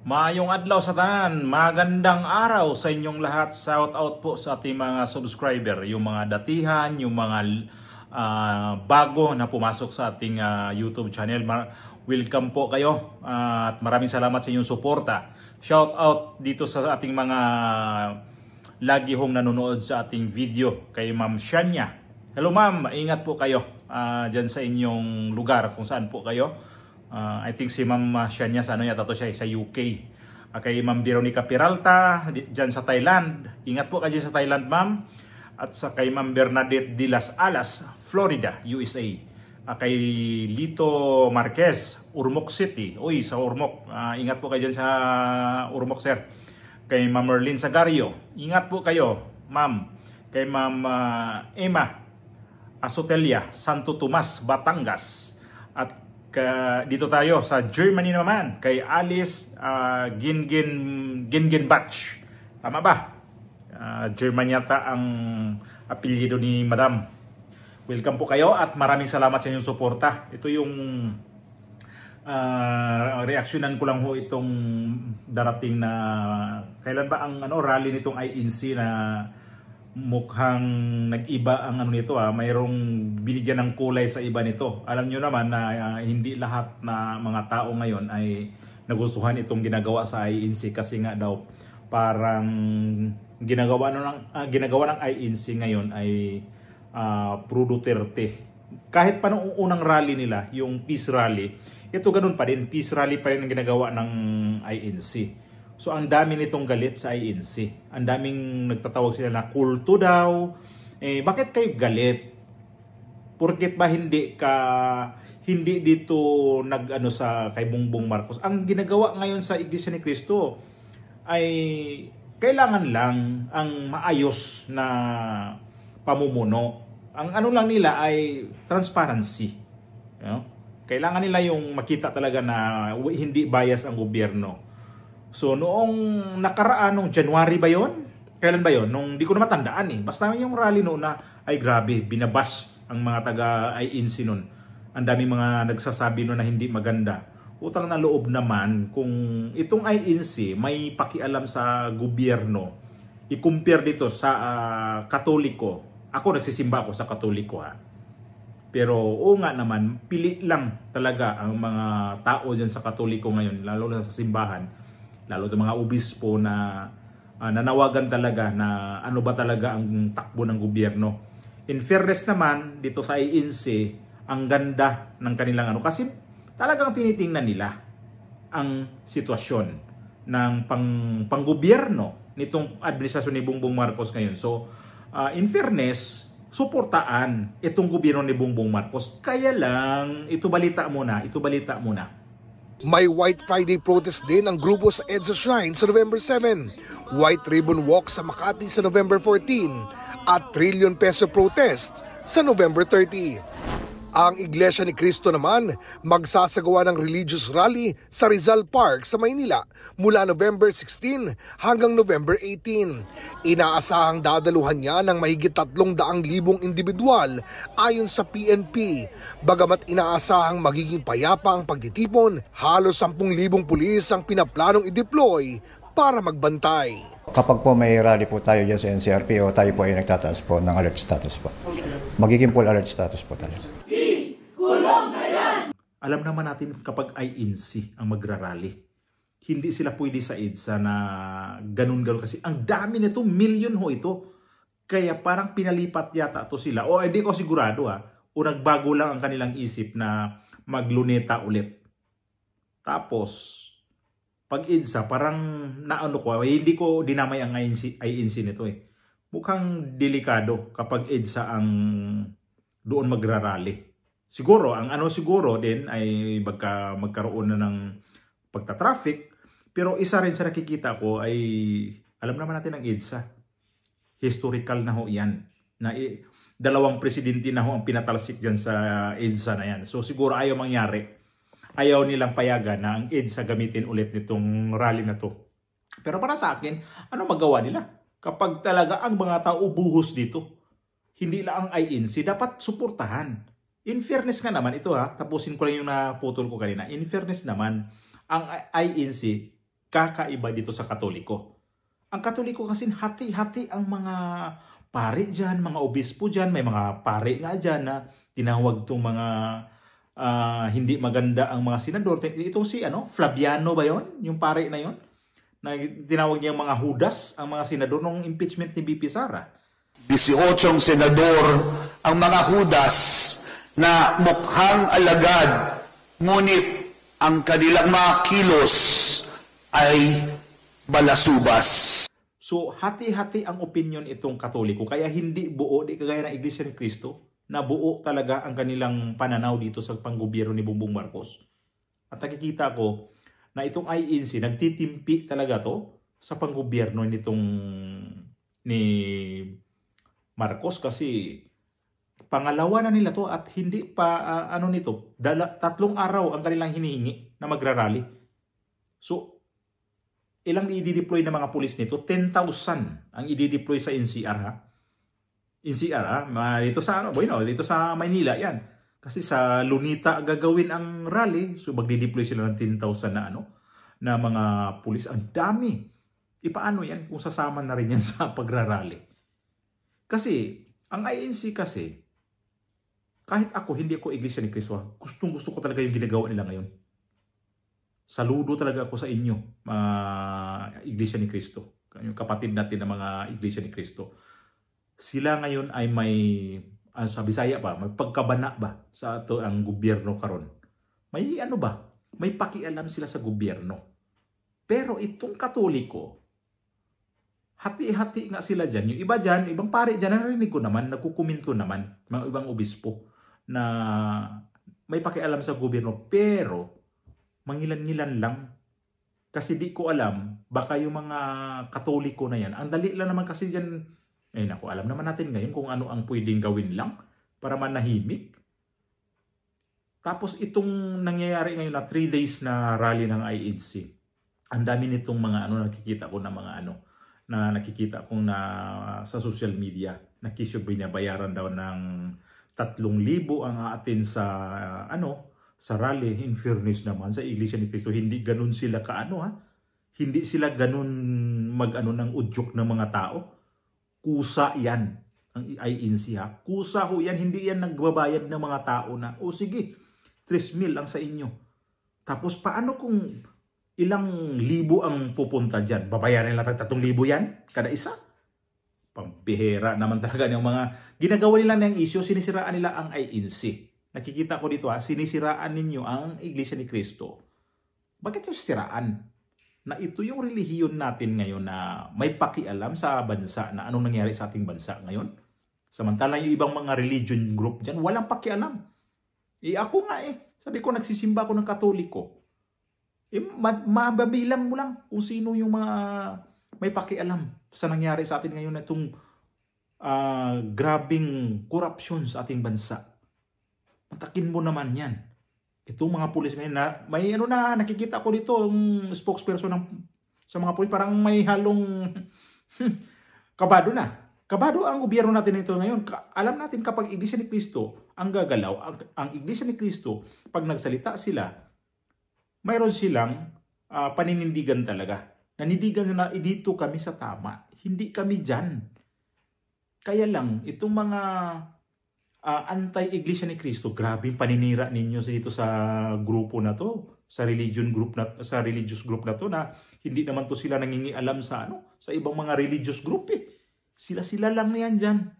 Maayong adlaw sa tanan, magandang araw sa inyong lahat. Shout out po sa ating mga subscriber, yung mga datihan, yung mga bago na pumasok sa ating YouTube channel. Welcome po kayo at maraming salamat sa inyong suporta. Shout out dito sa ating mga lagi hong nanonood sa ating video kay Ma'am Shania. Hello ma'am, ingat po kayo dyan sa inyong lugar kung saan po kayo. I think si Ma'am Shania sa yata to siya sa UK. Kay Ma'am Veronica Peralta dyan sa Thailand. Ingat po kayo sa Thailand ma'am. At sa kay Ma'am Bernadette de las Alas, Florida, USA. Kay Lito Marquez, Ormoc City. Uy, sa Ormoc. Ingat po kayo dyan sa Ormoc sir. Kay Ma'am Merlin Sagario. Ingat po kayo ma'am. Kay Ma'am Emma Asotelia, Santo Tomas, Batangas. At dito tayo sa Germany naman kay Alice Gingenbach. Tama ba? Germany yata ang apelyido ni Madam. Welcome po kayo at maraming salamat sa inyong suporta. Ito yung reaksyonan ko lang ho itong darating na kailan ba ang rally nitong INC na mukhang nag-iba ang nito mayroong binigyan ng kulay sa iba nito. Alam nyo naman na hindi lahat na mga tao ngayon ay nagustuhan itong ginagawa sa INC kasi nga daw parang ginagawa ng INC ngayon ay pro Duterte. Kahit pa noong unang rally nila, yung peace rally, ito ganun pa din, peace rally pa rin ang ginagawa ng INC. So ang dami nitong galit sa INC. Ang daming nagtatawag sila na kulto daw. Bakit kayo galit? Porket ba hindi dito sa kay Bongbong Marcos? Ang ginagawa ngayon sa Iglesia ni Cristo ay kailangan lang ang maayos na pamumuno. Ang lang nila ay transparency. You know? Kailangan nila yung makita talaga na hindi bias ang gobyerno. So noong nakaraan, nung January ba yon? Kailan ba yon? Nung di ko na matandaan Basta yung rally noon na ay grabe, binabash ang mga taga-INC noon. Ang daming mga nagsasabi noon na hindi maganda. Utang na loob naman kung itong INC may pakialam sa gobyerno, i-compare dito sa Katoliko. Ako nagsisimba ako sa Katoliko Pero oo nga naman, pili lang talaga ang mga tao dyan sa Katoliko ngayon, lalo na sa simbahan. Lalo sa mga obispo na nanawagan talaga na ano ba talaga ang takbo ng gobyerno. In fairness naman, dito sa INC, ang ganda ng kanilang kasi talagang tinitingnan nila ang sitwasyon ng panggobyerno nitong administrasyon ni Bongbong Marcos ngayon. So, in fairness, suportaan itong gobyerno ni Bongbong Marcos. Kaya lang, ito balita muna. May White Friday protest din ang grupo sa EDSA Shrine sa November 7, White Ribbon Walk sa Makati sa November 14, at Trillion Peso protest sa November 30. Ang Iglesia ni Cristo naman magsasagawa ng religious rally sa Rizal Park sa Maynila mula November 16 hanggang November 18. Inaasahang dadaluhan niya ng mahigit 300,000 individual ayon sa PNP. Bagamat inaasahang magiging payapa ang pagtitipon, halos 10,000 pulis ang pinaplanong i-deploy para magbantay. Kapag po may rally po tayo dyan sa NCRPO, tayo po ay nagtataas po ng alert status po. Magiging full alert status po tayo. Alam naman natin kapag INC ang magrarally, hindi sila pwede sa EDSA na ganun kasi ang dami nito, million ho ito. Kaya parang pinalipat yata to sila. O hindi ko sigurado o nagbago lang ang kanilang isip na magluneta ulit. Tapos pag EDSA, parang hindi ko dinamay ang INC nito Mukhang delikado kapag EDSA ang doon magrarally. Siguro, ang siguro din ay magkaroon na ng pagta-traffic. Pero isa rin sa nakikita ko ay, alam naman natin ang EDSA. Historical na ho yan. Na, dalawang presidente na ho ang pinatalsik dyan sa EDSA na yan. So siguro ayaw mangyari. Ayaw nilang payagan na ang EDSA gamitin ulit nitong rally na to. Pero para sa akin, ano magawa nila? Kapag talaga ang mga tao buhos dito, hindi lang ang INC, dapat suportahan. In fairness nga naman, ito tapusin ko lang yung naputol ko kanina. In fairness naman, ang INC, kakaiba dito sa Katoliko. Ang Katoliko kasi hati-hati ang mga pari dyan, mga obispo dyan, may mga pari nga dyan na tinawag itong mga hindi maganda ang mga senador. Itong si Flaviano ba yon? Yung pari na yon? Na tinawag niya mga Judas ang mga senador nung impeachment ni BP Sara. 18 senador ang mga Judas na mukhang alagad, ngunit ang kanilang mga kilos ay balasubas. So, hati-hati ang opinion itong Katoliko. Kaya hindi buo, di kagaya ng Iglesia ni Cristo, na buo talaga ang kanilang pananaw dito sa panggobyerno ni Bongbong Marcos. At nakikita ko na itong INC, nagtitimpi talaga to sa panggobyerno ni Marcos kasi pangalawa na nila to at hindi pa 3 araw ang kanilang hinihingi na magrarally. So, ilang i-deploy na mga pulis nito? 10,000 ang i-deploy sa NCR ha. NCR ha, dito sa dito sa Maynila yan. Kasi sa Lunita gagawin ang rally, so magdi-deploy sila ng 10,000 na mga pulis. Ang dami. Ipaano yan kung sasama na rin yan sa pagrarally? Kasi ang INC kasi kahit ako hindi ako Iglesia ni Cristo, gustong-gusto ko talaga yung ginagawa nila ngayon. Saludo talaga ako sa inyo, mga Iglesia ni Cristo. Yung kapatid natin na mga Iglesia ni Cristo. Sila ngayon ay may, sa Bisaya ba, may pagkabana ba sa ato ang gobyerno karon? May may pakialam sila sa gobyerno. Pero itong Katoliko, hati-hati nga sila dyan. Yung iba dyan, ibang pare dyan, narinig ko naman, nagkukuminto naman, mga ibang obispo, na may pakialam sa gobyerno, pero mangilan-ngilan lang. Kasi di ko alam, baka yung mga Katoliko na yan, ang dali lang naman kasi dyan, alam naman natin ngayon kung ano ang pwedeng gawin lang para manahimik. Tapos itong nangyayari ngayon na 3 days na rally ng INC, ang dami nitong mga nakikita ko na mga na nakikita kong sa social media, binabayaran daw ng 3,000 ang aatin sa sa rally. In fairness naman sa Iglesia ni Cristo, hindi ganun sila hindi sila ganun ng udyok ng mga tao. Kusa yan ang INC ha. Kusa ho yan, hindi yan nagbabayad ng mga tao na sige 3,000 ang sa inyo. Tapos paano kung ilang libo ang pupunta dyan? Babayaran nila 3,000 yan kada isa? Pampihera naman talaga ng mga ginagawa nila ng issue. Sinisiraan nila ang INC. Nakikita ko dito sinisiraan ninyo ang Iglesia ni Cristo. Bakit yung sisiraan? Na ito yung relihiyon natin ngayon na may pakialam sa bansa na anong nangyari sa ating bansa ngayon. Samantala yung ibang mga religion group dyan, walang pakialam. Ako nga sabi ko nagsisimba ako ng Katoliko. Mababilang mo lang kung sino yung mga may pakialam sa nangyari sa atin ngayon na itong grabing corruption sa ating bansa. Matakin mo naman yan. Itong mga pulis ngayon na may nakikita ko dito ang spokesperson sa mga pulis parang may halong kabado na. Kabado ang gobyerno natin ito ngayon. Alam natin kapag Iglesia ni Cristo ang gagalaw, ang Iglesia ni Cristo pag nagsalita sila, mayroon silang paninindigan talaga. Nanindigan na dito kami sa tama. Hindi kami dyan. Kaya lang, itong mga anti-Iglesia ni Cristo, grabing paninira ninyo dito sa grupo na to, sa religious group na to na hindi naman to sila nangingialam sa ibang mga religious group Sila lang na yan dyan.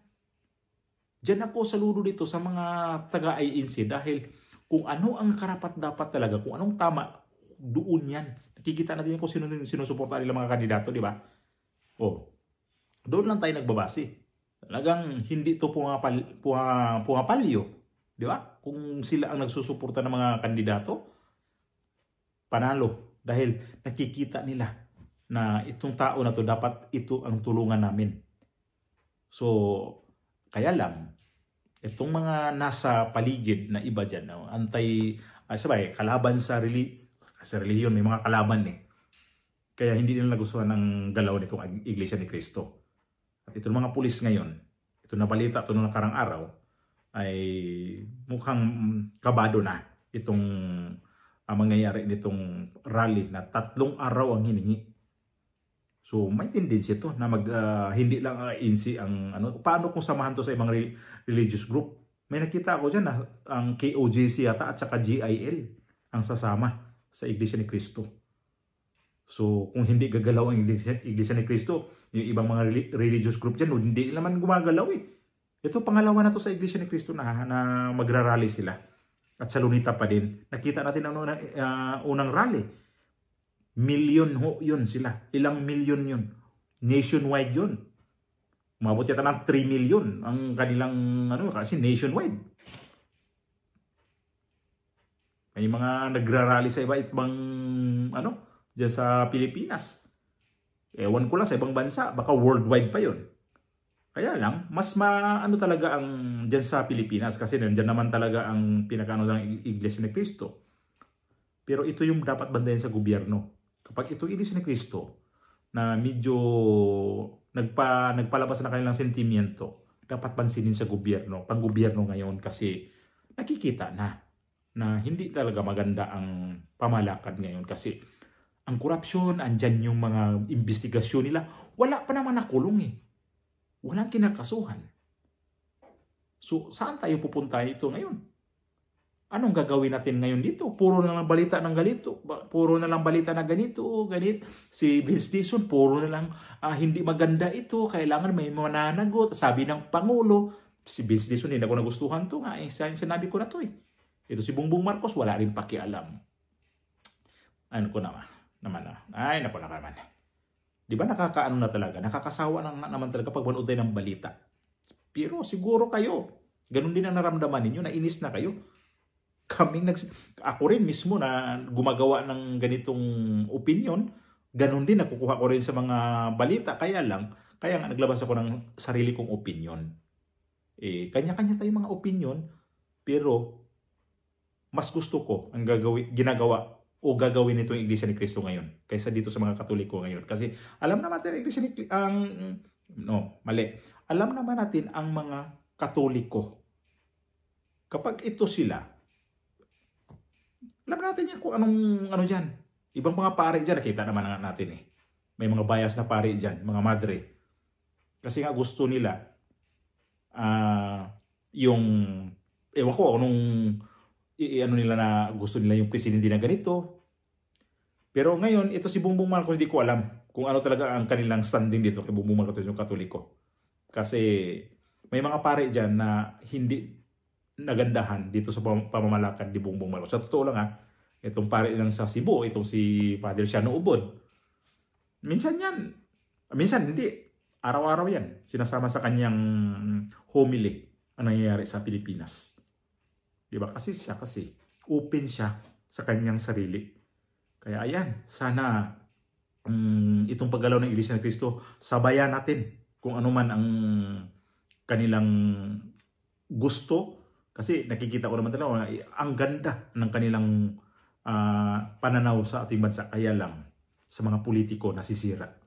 Dyan ako saludo dito sa mga taga-INC dahil kung ano ang karapat-dapat talaga, kung anong tama, doon yan. Nakikita natin kung sinusuporta nila mga kandidato, di ba? Doon lang tayo nagbabase. Talagang hindi ito pumapalyo. Di ba? Kung sila ang nagsusuporta ng mga kandidato, panalo. Dahil nakikita nila na itong tao na to dapat ito ang tulungan namin. So, kaya lang, itong mga nasa paligid na iba dyan, kalaban sa relihiyon, may mga kalaban Kaya hindi nila nagustuhan ng galaw nitong Iglesia ni Cristo. At itong mga pulis ngayon, ito na balita, ito na nakarang araw, ay mukhang kabado na itong ang mangyayari nitong rally na 3 araw ang hiningi. So may tendency ito na hindi lang INC ang ano. Paano kung samahan to sa ibang religious group? May nakita ako dyan na ang KOJC yata at saka GIL ang sasama sa Iglesia ni Cristo. So kung hindi gagalaw ang Iglesia ni Cristo, yung ibang mga religious group dyan, hindi naman gumagalaw eh. Ito pangalawa na to sa Iglesia ni Cristo na magrarally sila. At sa Lunita pa din. Nakita natin ang unang rally. Million ho yun sila. Ilang million yun. Nationwide yun. Umabot yata ng 3 million ang kanilang kasi nationwide. May mga nagrarally sa ibang dyan sa Pilipinas. Ewan ko lang sa ibang bansa, baka worldwide pa yun. Kaya lang, mas talaga ang dyan sa Pilipinas kasi dyan naman talaga ang pinakaano ng Iglesia ni Cristo. Pero ito yung dapat bandayan sa gobyerno. Kapag ito Iglesia ni Cristo na medyo nagpalabas na kanilang sentimiento, dapat pansinin sa gobyerno, pang-gobyerno ngayon kasi nakikita na hindi talaga maganda ang pamalakad ngayon kasi ang korupsyon, andyan yung mga investigasyon nila, wala pa naman nakulong eh. Walang kinakasuhan. So, saan tayo pupunta ito ngayon? Anong gagawin natin ngayon dito? Puro na lang balita ng ganito. Puro na lang balita na ganito, ganit. Si Vince Dizon, puro na lang hindi maganda ito. Kailangan may mananagot. Sabi ng Pangulo, si Vince Dizon, hindi ako nagustuhan to nga. Sinabi ko na to eh. Ito si Bongbong Marcos, wala rin pakialam. Ano ko naman. Ay, naku naman. Di ba nakakaano na talaga? Nakakasawa naman talaga pag manood tayo ng balita. Pero siguro kayo, ganun din ang naramdaman ninyo, nainis na kayo. Ako rin mismo na gumagawa ng ganitong opinion, ganun din nakukuha ko rin sa mga balita. Kaya nga naglabas ako ng sarili kong opinion. Kanya-kanya tayong mga opinion, pero mas gusto ko ang ginagawa o gagawin nitong Iglesia ni Cristo ngayon kaysa dito sa mga Katoliko ngayon. Kasi alam naman natin Iglesia ni Alam naman natin ang mga Katoliko. Kapag ito sila, alam natin yan kung anong dyan. Ibang mga pare dyan, nakita naman natin eh. May mga bias na pare dyan, mga madre. Kasi nga gusto nila ewan ko anong nila na gusto nila yung presidente na ganito. Pero ngayon, ito si Bongbong Marcos, hindi ko alam kung ano talaga ang kanilang standing dito kay Bongbong Marcos yung Katoliko. Kasi may mga pare dyan na hindi nagandahan dito sa pamamalakad ni Bongbong Marcos. Sa totoo lang itong pare lang sa Cebu, itong si Father Siano Ubod. Minsan hindi. Araw-araw yan. Sinasama sa kanyang homily ang nangyayari sa Pilipinas. Diba? Kasi open siya sa kanyang sarili. Kaya ayan, sana itong paggalaw ng Iglesia ni Cristo, sabayan natin kung ano man ang kanilang gusto. Kasi nakikita ko naman talaga, ang ganda ng kanilang pananaw sa ating bansa. Kaya lang, sa mga politiko nasisira.